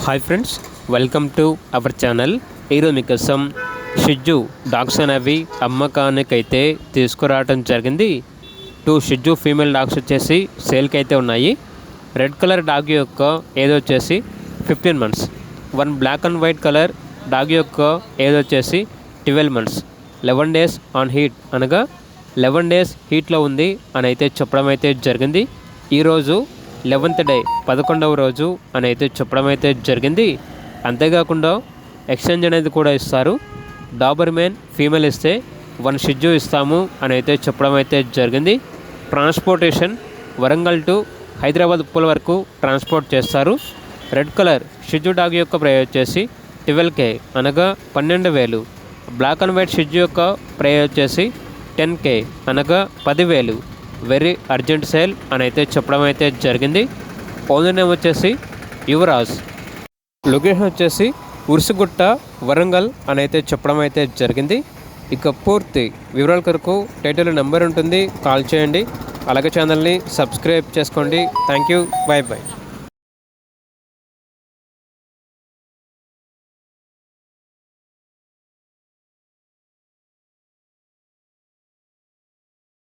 Hi friends, welcome to our channel. ఈరోజు మీకోసం షిజ్జు dogs అనేవి అమ్మకానికైతే తీసుకురావడం జరిగింది. 2 షిజ్జు ఫీమేల్ డాగ్స్ వచ్చేసి సేల్కి అయితే ఉన్నాయి. రెడ్ కలర్ డాగ్ యొక్క ఏజ్ వచ్చేసి 15 months. 1 black and white colour dog యొక్క ఏజ్ వచ్చేసి 12 మంత్స్. 11 డేస్ ఆన్ హీట్, అనగా 11 డేస్ హీట్లో ఉంది అని అయితే చెప్పడం అయితే జరిగింది. ఈరోజు 11th డే 11వ రోజు అని అయితే చెప్పడం అయితే జరిగింది. అంతేకాకుండా ఎక్స్చేంజ్ అనేది కూడా ఇస్తారు. డాబర్మెన్ ఫీమేల్ ఇస్తే 1 షిజ్జు ఇస్తాము అని అయితే చెప్పడం అయితే జరిగింది. ట్రాన్స్పోర్టేషన్ వరంగల్ టు హైదరాబాద్ ఉప్పల్ వరకు ట్రాన్స్పోర్ట్ చేస్తారు. రెడ్ కలర్ షిజ్జు డాగ్ యొక్క ప్రైస్ వచ్చేసి 12K, అనగా 12,000. బ్లాక్ అండ్ వైట్ షిజ్జు యొక్క ప్రైస్ వచ్చేసి 10K, అనగా 10,000. వెరీ అర్జెంట్ సేల్ అని అయితే చెప్పడం అయితే జరిగింది. ఓనర్ నేమ్ వచ్చేసి యువరాజ్. లొకేషన్ వచ్చేసి ఉరుసుగుట్ట, వరంగల్ అని అయితే చెప్పడం అయితే జరిగింది. ఇక పూర్తి వివరాల కొరకు టైటిల్ నెంబర్ ఉంటుంది, కాల్ చేయండి. అలాగే ఛానల్ని సబ్స్క్రైబ్ చేసుకోండి. Thank you, by by.